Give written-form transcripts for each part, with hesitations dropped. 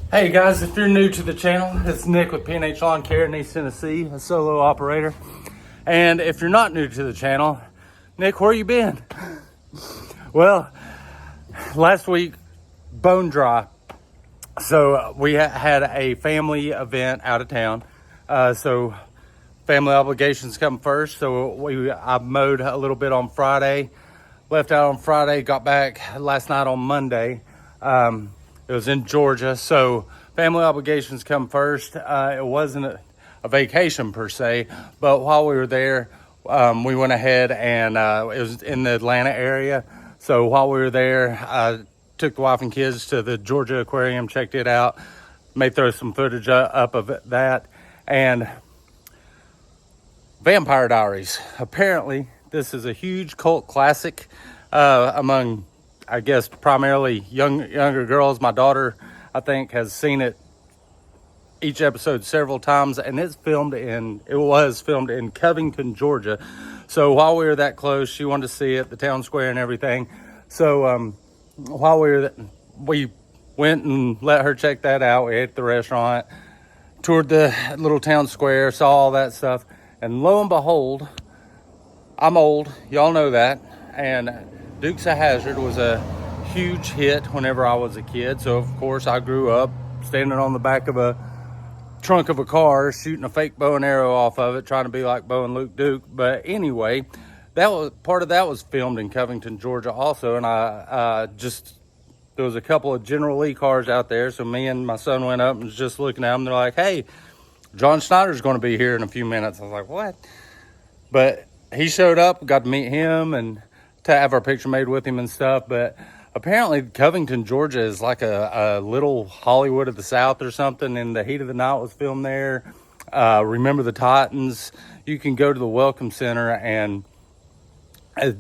Hey guys, if you're new to the channel, it's Nick with P&H Lawn Care in East Tennessee, a solo operator. And if you're not new to the channel, Nick, where you been? Well, last week, bone dry. So we had a family event out of town. So family obligations come first. So I mowed a little bit on Friday, left out on Friday, got back last night on Monday. It was in Georgia, so family obligations come first. It wasn't a vacation per se, but while we were there, we went ahead and it was in the Atlanta area. So while we were there, I took the wife and kids to the Georgia Aquarium, checked it out, may throw some footage up of that. And Vampire Diaries. Apparently, this is a huge cult classic among, I guess, primarily younger girls. My daughter, I think, has seen it each episode several times, and it was filmed in Covington, Georgia. So while we were that close, she wanted to see it, the town square and everything. So while we went and let her check that out. We ate at the restaurant, toured the little town square, saw all that stuff, and lo and behold, I'm old, y'all know that, and Dukes of Hazzard was a huge hit whenever I was a kid. So of course I grew up standing on the back of a trunk of a car, shooting a fake bow and arrow off of it, trying to be like Bo and Luke Duke. But anyway, part of that was filmed in Covington, Georgia also. And there was a couple of General Lee cars out there. So me and my son went up and was just looking at them. They're like, hey, John Schneider's going to be here in a few minutes. I was like, what? But he showed up, got to meet him and to have our picture made with him and stuff. But apparently Covington, Georgia is like a little Hollywood of the South or something, and The Heat of the Night was filmed there. Remember the Titans. You can go to the Welcome Center and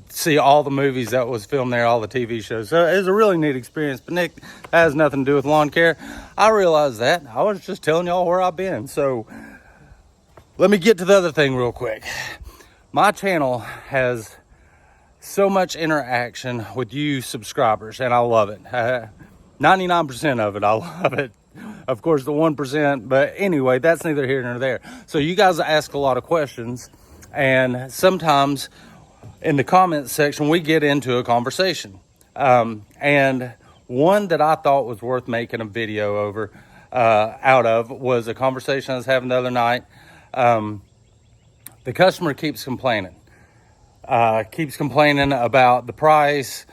see all the movies that was filmed there, all the TV shows. So it was a really neat experience. But Nick, that has nothing to do with lawn care. I realized that. I was just telling y'all where I've been. So let me get to the other thing real quick. My channel has so much interaction with you subscribers, and I love it. 99% of it, I love it. Of course, the 1%, but anyway, that's neither here nor there. So you guys ask a lot of questions, and sometimes in the comments section, we get into a conversation. And one that I thought was worth making a video out of was a conversation I was having the other night. The customer keeps complaining about the price,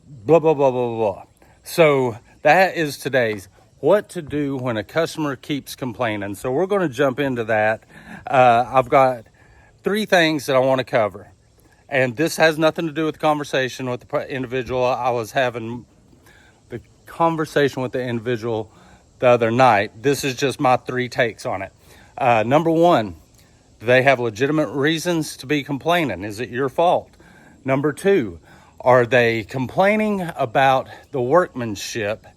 blah, blah, blah, blah, blah. So that is today's what to do when a customer keeps complaining. So we're going to jump into that. I've got 3 things that I want to cover. And this has nothing to do with the conversation with the individual. I was having the conversation with the individual the other night. This is just my 3 takes on it. Number 1. Do they have legitimate reasons to be complaining? Is it your fault? Number 2, are they complaining about the workmanship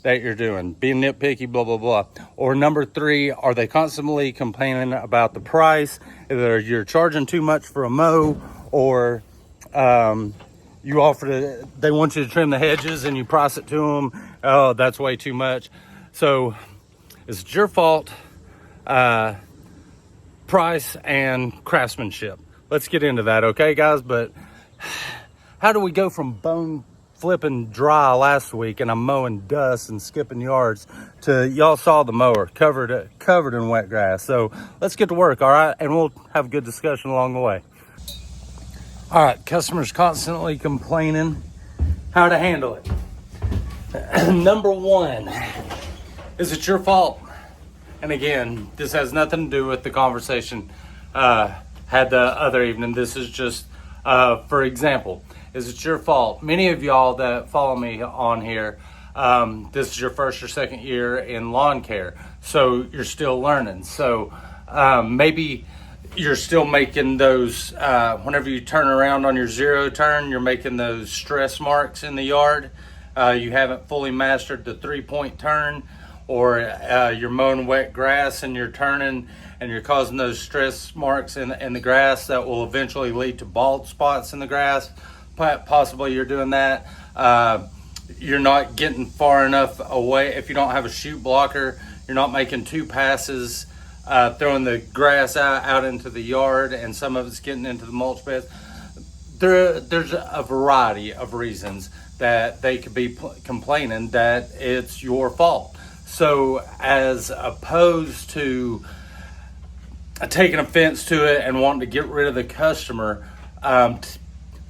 that you're doing, being nitpicky, blah, blah, blah? Or number 3, are they constantly complaining about the price? Either you're charging too much for a mow, or they want you to trim the hedges and you price it to them. Oh, that's way too much. So is it your fault? Price and craftsmanship. Let's get into that, okay, guys? But how do we go from bone flipping dry last week and I'm mowing dust and skipping yards to y'all saw the mower covered in wet grass? So let's get to work, all right? And we'll have a good discussion along the way. All right, customers constantly complaining. How to handle it. Number 1, is it your fault? And again, this has nothing to do with the conversation had the other evening. This is just, for example, is it your fault? Many of y'all that follow me on here, this is your first or second year in lawn care, so you're still learning. So maybe you're still making those, whenever you turn around on your 0 turn, you're making those stress marks in the yard. You haven't fully mastered the 3-point turn. Or you're mowing wet grass and you're turning and you're causing those stress marks in the grass that will eventually lead to bald spots in the grass. Possibly you're doing that. you're not getting far enough away. If you don't have a chute blocker, you're not making two passes, throwing the grass out into the yard, and some of it's getting into the mulch beds. There's a variety of reasons that they could be complaining that it's your fault. So as opposed to taking offense to it and wanting to get rid of the customer,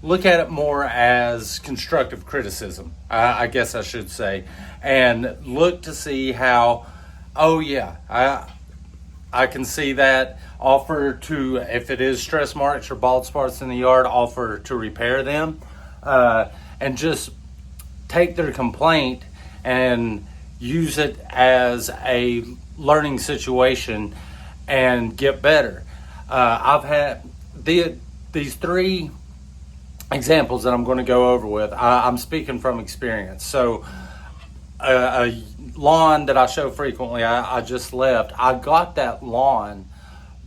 look at it more as constructive criticism, I guess I should say, and look to see how, oh yeah, I can see that. Offer to, if it is stress marks or bald spots in the yard, offer to repair them, and just take their complaint and use it as a learning situation and get better. I've had these three examples that I'm going to go over with. I'm speaking from experience. So a lawn that I show frequently, I just left. I got that lawn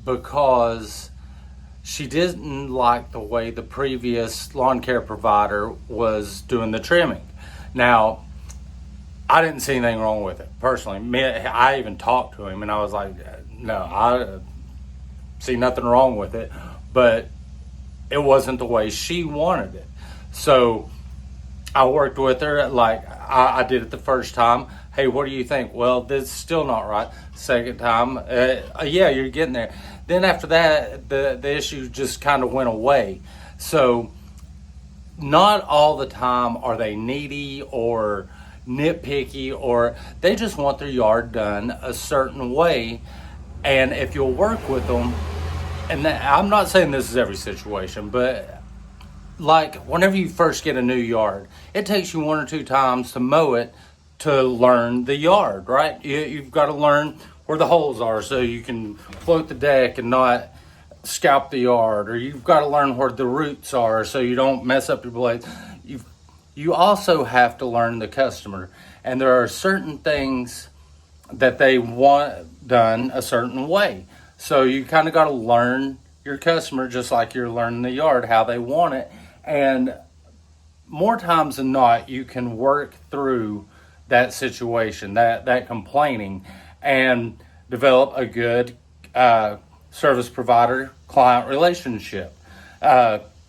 because she didn't like the way the previous lawn care provider was doing the trimming. Now, I didn't see anything wrong with it personally. I even talked to him and I was like, no, I see nothing wrong with it, but it wasn't the way she wanted it. So I worked with her like I did it the first time. Hey, what do you think? Well, this is still not right. Second time, yeah, you're getting there. Then after that, the issue just kind of went away. So not all the time are they needy or nitpicky, or they just want their yard done a certain way. And if you'll work with them, and I'm not saying this is every situation, but like whenever you first get a new yard, it takes you one or two times to mow it to learn the yard, right? You've got to learn where the holes are so you can float the deck and not scalp the yard, or you've got to learn where the roots are so you don't mess up your blades. You also have to learn the customer, and there are certain things that they want done a certain way. So you kind of got to learn your customer just like you're learning the yard, how they want it. And more times than not, you can work through that situation, that complaining, and develop a good service provider client relationship.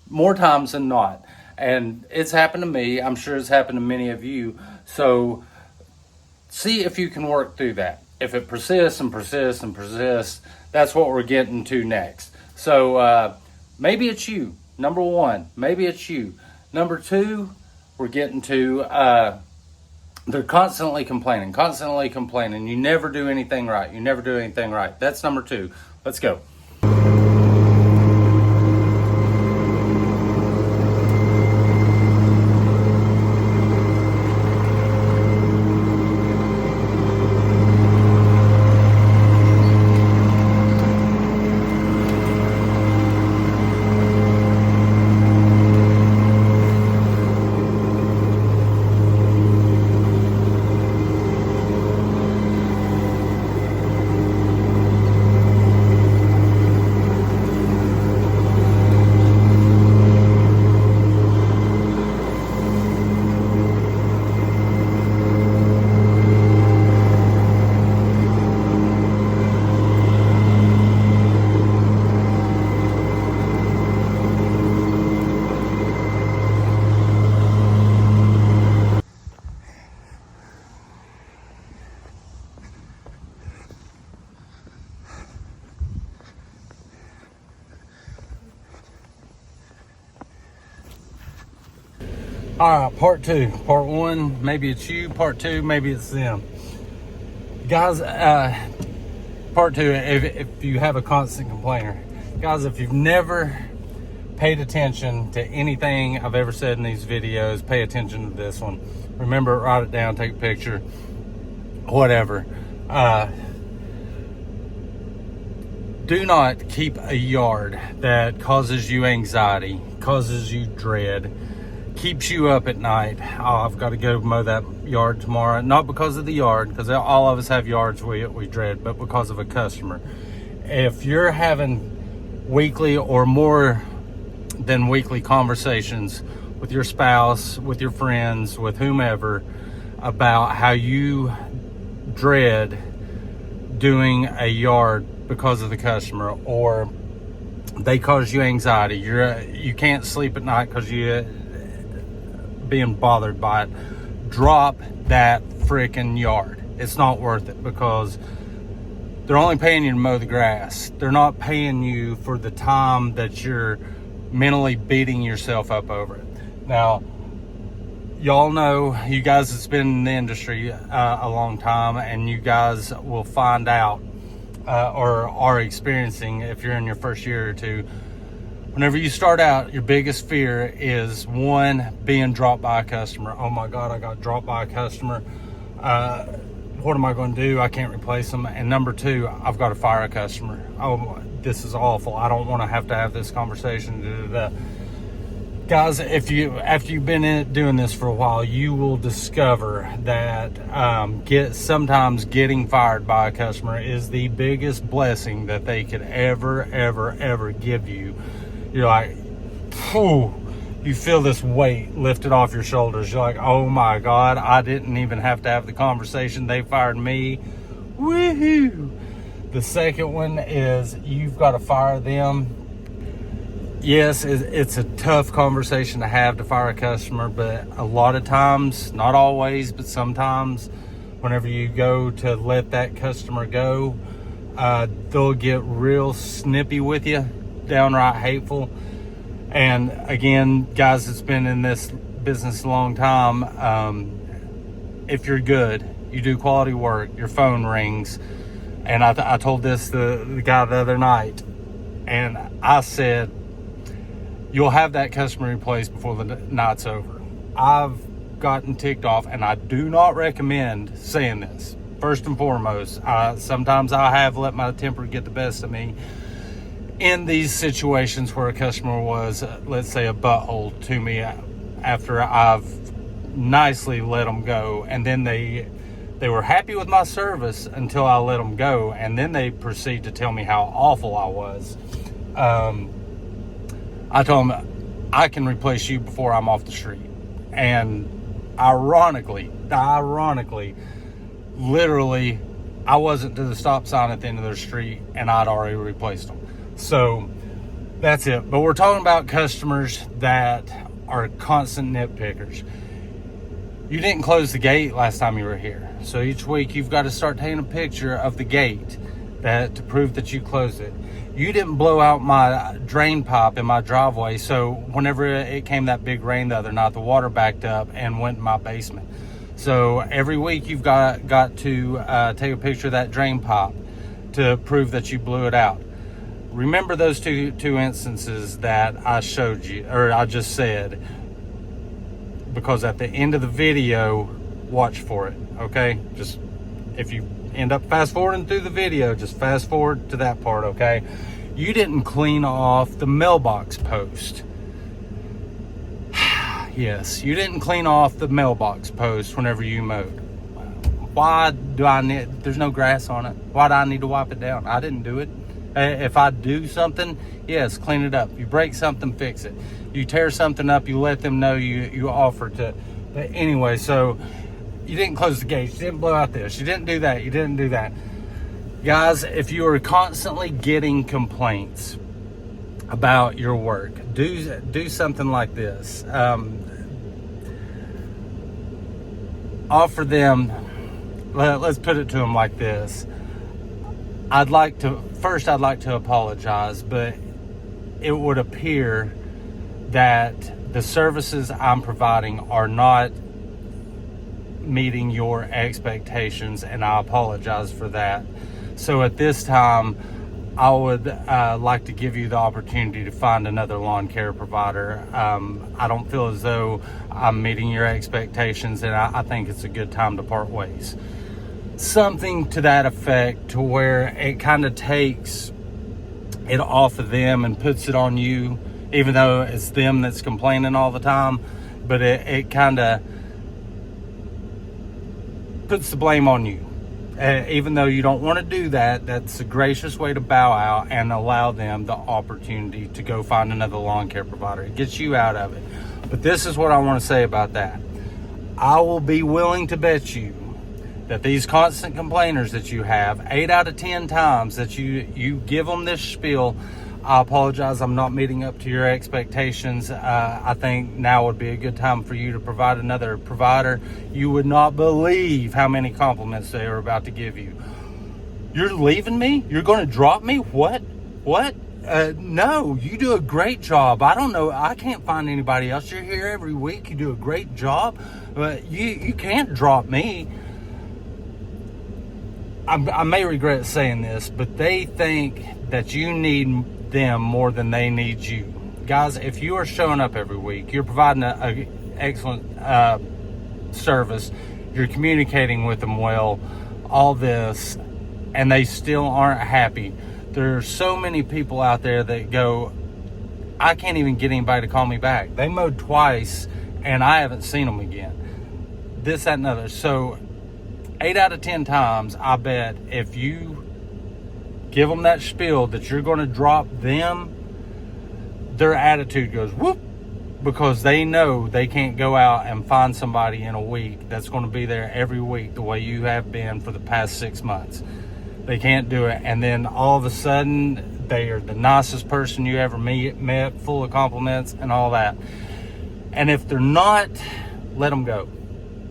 More times than not. And it's happened to me. I'm sure it's happened to many of you. So see if you can work through that. If it persists and persists and persists, that's what we're getting to next. So maybe it's you. Number one, maybe it's you. Number two, we're getting to they're constantly complaining. You never do anything right. That's number two. Let's go. All right, part two. Part one, maybe it's you. Part two, maybe it's them. Guys, part two, if you have a constant complainer. Guys, if you've never paid attention to anything I've ever said in these videos, pay attention to this one. Remember, write it down, take a picture, whatever. Do not keep a yard that causes you anxiety, causes you dread, keeps you up at night. Oh, I've got to go mow that yard tomorrow. Not because of the yard, because all of us have yards we dread, but because of a customer. If you're having weekly or more than weekly conversations with your spouse, with your friends, with whomever, about how you dread doing a yard because of the customer, or they cause you anxiety. You can't sleep at night because you being bothered by it. Drop that freaking yard. It's not worth it, because they're only paying you to mow the grass. They're not paying you for the time that you're mentally beating yourself up over it. Now, y'all know, you guys that's been in the industry a long time, and you guys will find out or are experiencing, if you're in your first year or two, whenever you start out, your biggest fear is, one, being dropped by a customer. Oh my God, I got dropped by a customer. What am I going to do? I can't replace them. And number two, I've got to fire a customer. Oh, this is awful. I don't want to have this conversation. Guys, after you've been doing this for a while, you will discover that sometimes getting fired by a customer is the biggest blessing that they could ever give you. You're like, whew, you feel this weight lifted off your shoulders. You're like, oh my God, I didn't even have to have the conversation. They fired me. Woohoo! The second one is you've got to fire them. Yes, it's a tough conversation to have, to fire a customer, but a lot of times, not always, but sometimes, whenever you go to let that customer go, they'll get real snippy with you, downright hateful. And again, guys that's been in this business a long time, if you're good, you do quality work, your phone rings. And I told this to the guy the other night, and I said, you'll have that customer replaced before the night's over. I've gotten ticked off, and I do not recommend saying this. First and foremost, sometimes I have let my temper get the best of me in these situations where a customer was, let's say, a butthole to me after I've nicely let them go, and then they were happy with my service until I let them go, and then they proceed to tell me how awful I was. I told them, I can replace you before I'm off the street. And ironically, literally, I wasn't to the stop sign at the end of their street, and I'd already replaced them. So that's it. But we're talking about customers that are constant nitpickers. You didn't close the gate last time you were here. So each week you've got to start taking a picture of the gate to prove that you closed it. You didn't blow out my drain pipe in my driveway, so whenever it came that big rain the other night, the water backed up and went in my basement. So every week you've got to take a picture of that drain pipe to prove that you blew it out. Remember those two instances that I showed you, or I just said, because at the end of the video, watch for it, okay? Just, if you end up fast forwarding through the video, just fast forward to that part, okay? You didn't clean off the mailbox post. Yes, you didn't clean off the mailbox post whenever you mowed. Why do I need, there's no grass on it. Why do I need to wipe it down? I didn't do it. If I do something, yes, clean it up. You break something, fix it. You tear something up, you let them know you offer to. But anyway, so you didn't close the gates, you didn't blow out this, you didn't do that, you didn't do that. Guys, if you are constantly getting complaints about your work, do something like this. Offer them, let's put it to them like this. I'd like to apologize, but it would appear that the services I'm providing are not meeting your expectations, and I apologize for that. So at this time, I would like to give you the opportunity to find another lawn care provider. I don't feel as though I'm meeting your expectations, and I think it's a good time to part ways. Something to that effect, to where it kind of takes it off of them and puts it on you, even though it's them that's complaining all the time, but it kind of puts the blame on you. Even though you don't want to do that, that's a gracious way to bow out and allow them the opportunity to go find another lawn care provider. It gets you out of it. But this is what I want to say about that. I will be willing to bet you that these constant complainers that you have, 8 out of 10 times that you give them this spiel, I apologize, I'm not meeting up to your expectations. I think now would be a good time for you to provide another provider. You would not believe how many compliments they are about to give you. You're leaving me? You're going to drop me? What? No, you do a great job. I don't know. I can't find anybody else. You're here every week. You do a great job. But you can't drop me. I may regret saying this, but they think that you need them more than they need you. Guys, if you are showing up every week, you're providing an excellent service, you're communicating with them well, all this, and they still aren't happy. There are so many people out there that go, I can't even get anybody to call me back. They mowed twice and I haven't seen them again. This, that, and other. So 8 out of 10 times, I bet if you give them that spiel that you're going to drop them, their attitude goes whoop, because they know they can't go out and find somebody in a week that's going to be there every week the way you have been for the past 6 months. They can't do it. And then all of a sudden, they are the nicest person you ever met, full of compliments and all that. And if they're not, let them go.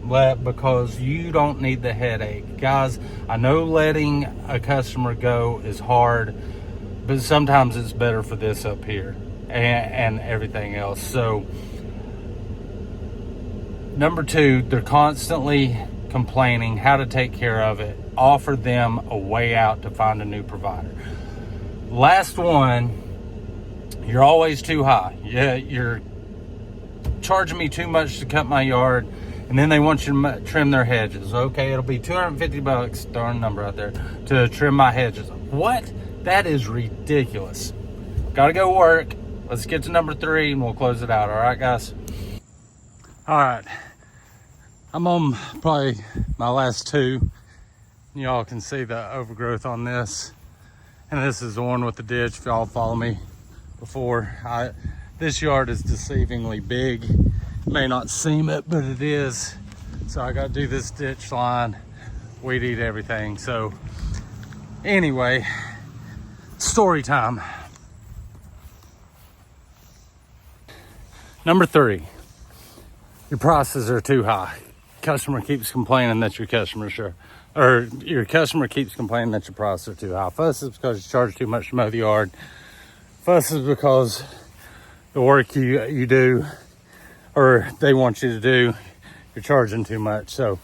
Because you don't need the headache. Guys, I know letting a customer go is hard, but sometimes it's better for this up here and everything else. So, number 2, they're constantly complaining how to take care of it. Offer them a way out to find a new provider. Last one, you're always too high. Yeah, you're charging me too much to cut my yard, and then they want you to trim their hedges. Okay, it'll be $250, darn number out there, to trim my hedges. What? That is ridiculous. Gotta go work. Let's get to number 3 and we'll close it out. All right, guys? All right. I'm on probably my last 2. Y'all can see the overgrowth on this. And this is the one with the ditch, if y'all follow me before. This yard is deceivingly big. You may not seem it, but it is. So I got to do this ditch line, weed eat everything. So anyway, story time. Number 3, your prices are too high. Customer keeps complaining that your your customer keeps complaining that your prices are too high. First is because you charge too much to mow the yard. First is because the work you do, or they want you to do, you're charging too much. So,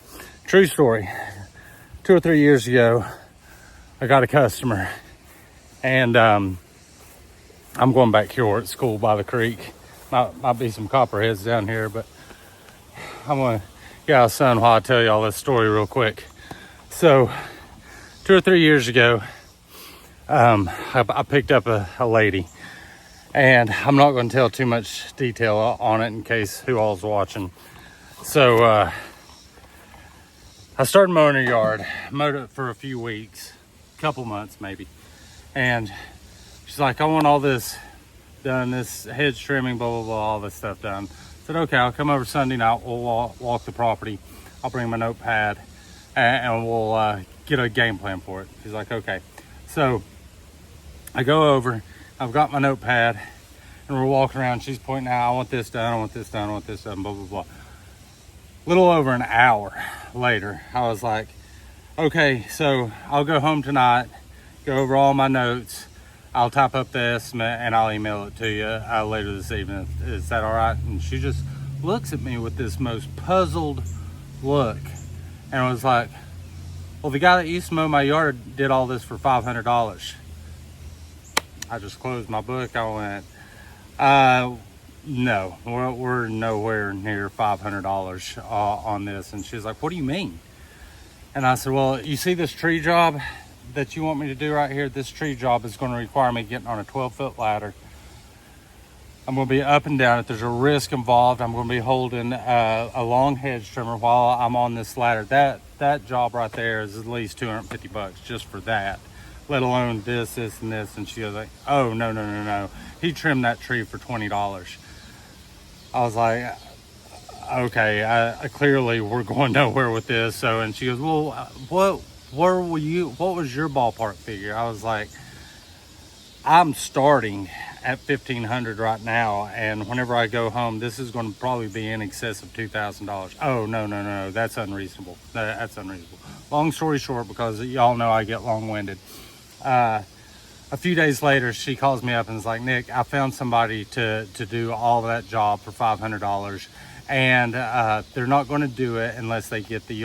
true story. 2 or 3 years ago, I got a customer, and I'm going back here at school by the creek. Might be some copperheads down here, but I'm gonna get outside while I tell y'all this story real quick. So 2 or 3 years ago, I picked up a lady, and I'm not going to tell too much detail on it in case who all's watching. So I started mowing her yard, mowed it for a few weeks, couple months maybe, and she's like, I want all this done, this hedge trimming, blah blah blah, all this stuff done. I said, okay, I'll come over Sunday night, we'll walk the property, I'll bring my notepad, and we'll get a game plan for it. She's like, okay. So I go over, I've got my notepad, and we're walking around. She's pointing out, I want this done, I want this done, I want this done, blah blah blah. Little over an hour later, I was like, okay, so I'll go home tonight, go over all my notes, I'll type up the estimate, and I'll email it to you later this evening. Is that all right? And she just looks at me with this most puzzled look, and was like, well, the guy that used to mow my yard did all this for $500. I just closed my book. I went, no, we're nowhere near $500 on this. And she was like, what do you mean? And I said, well, you see this tree job that you want me to do right here? This tree job is going to require me getting on a 12-foot ladder. I'm going to be up and down it. There's a risk involved. I'm going to be holding a long hedge trimmer while I'm on this ladder. That job right there is at least $250 just for that, let alone this, and this. And she was like, oh, no. He trimmed that tree for $20. I was like, okay, I clearly we're going nowhere with this. So, and she goes, well, what was your ballpark figure? I was like, I'm starting at 1,500 right now, and whenever I go home, this is going to probably be in excess of $2,000. Oh, no, that's unreasonable. That's unreasonable. Long story short, because y'all know I get long-winded. A few days later, she calls me up and is like, Nick, I found somebody to do all that job for $500, and they're not going to do it unless they get the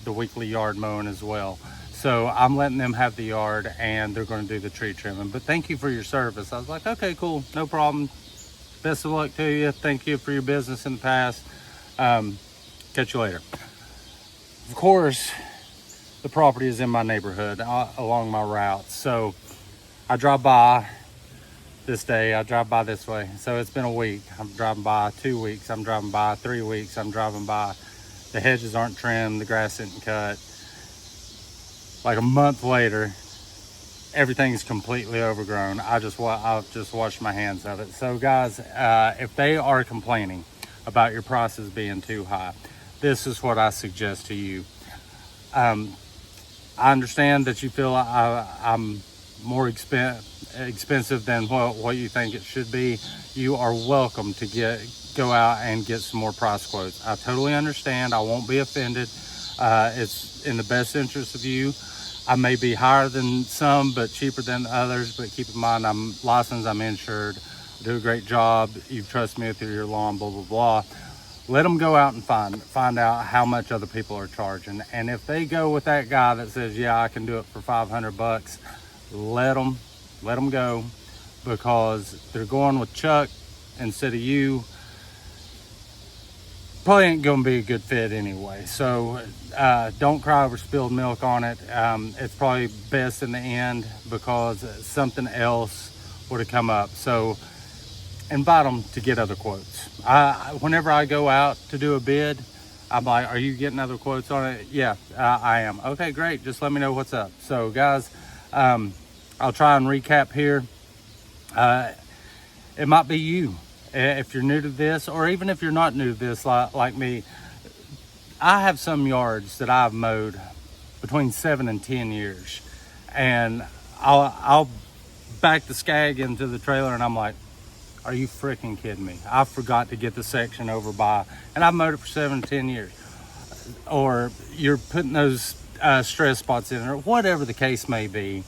weekly yard mowing as well. So I'm letting them have the yard, and they're going to do the tree trimming. But thank you for your service. I was like, okay, cool, no problem. Best of luck to you. Thank you for your business in the past. Catch you later. Of course, the property is in my neighborhood along my route. So I drive by this day, I drive by this way. So it's been a week. I'm driving by 2 weeks. I'm driving by 3 weeks. I'm driving by. The hedges aren't trimmed. The grass isn't cut. Like a month later, everything's completely overgrown. I've just washed my hands of it. So guys, if they are complaining about your prices being too high, this is what I suggest to you. I understand that you feel I'm more expensive than what you think it should be. You are welcome to go out and get some more price quotes. I totally understand. I won't be offended. It's in the best interest of you. I may be higher than some, but cheaper than others. But keep in mind, I'm licensed, I'm insured, I do a great job. You trust me with your lawn, blah, blah, blah. Let them go out and find out how much other people are charging. And if they go with that guy that says, yeah, I can do it for $500, let them go, because they're going with Chuck instead of you. Probably ain't gonna be a good fit anyway. So don't cry over spilled milk on it. It's probably best in the end, because something else would have come up. So invite them to get other quotes. Whenever I go out to do a bid, I'm like, are you getting other quotes on it? Yeah, I am. Okay, great. Just let me know what's up. So guys, I'll try and recap here. It might be you. If you're new to this, or even if you're not new to this like me, I have some yards that I've mowed between 7 and 10 years, and I'll back the Skag into the trailer and I'm like, are you freaking kidding me? I forgot to get the section over by, and I've mowed it for 7 to 10 years. Or you're putting those stress spots in, or whatever the case may be.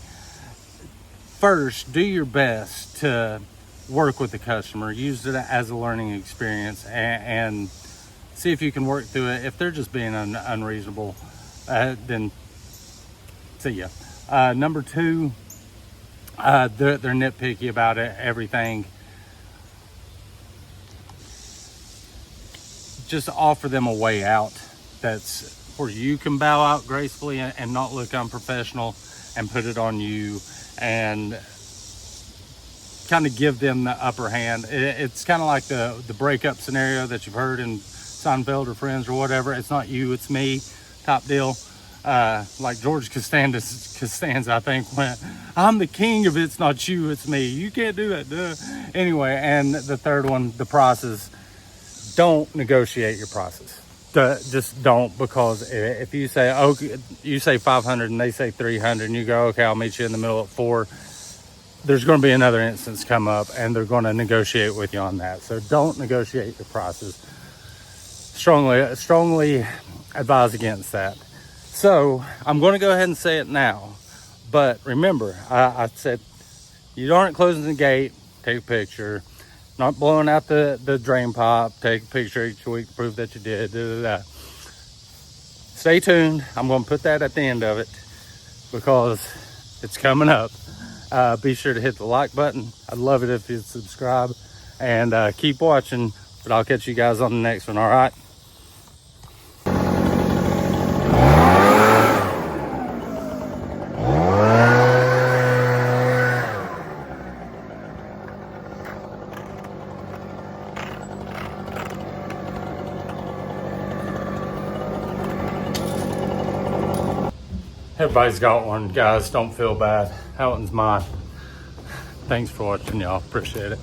First, do your best to work with the customer, use it as a learning experience, and see if you can work through it. If they're just being unreasonable, then see ya. Number two, they're nitpicky about everything. Just offer them a way out that's where you can bow out gracefully and not look unprofessional, and put it on you, and kind of give them the upper hand. It's kind of like the breakup scenario that you've heard in Seinfeld or Friends or whatever. It's not you, it's me type deal. Like George Costanza, I think, went, I'm the king of it's not you, it's me. You can't do that, duh. Anyway, and the third one, the prices. Don't negotiate your prices. Just don't, because if you say, oh, you say 500 and they say 300, and you go, okay, I'll meet you in the middle at 4, there's going to be another instance come up, and they're going to negotiate with you on that. So don't negotiate your prices. Strongly advise against that. So I'm going to go ahead and say it now, but remember, I said you aren't closing the gate. Take a picture. Not blowing out the drain pipe. Take a picture each week to prove that you did. Stay tuned. I'm going to put that at the end of it, because it's coming up. Be sure to hit the like button. I'd love it if you'd subscribe, and keep watching, but I'll catch you guys on the next one. All right. Everybody's got one, guys. Don't feel bad. That one's mine. Thanks for watching, y'all. Appreciate it.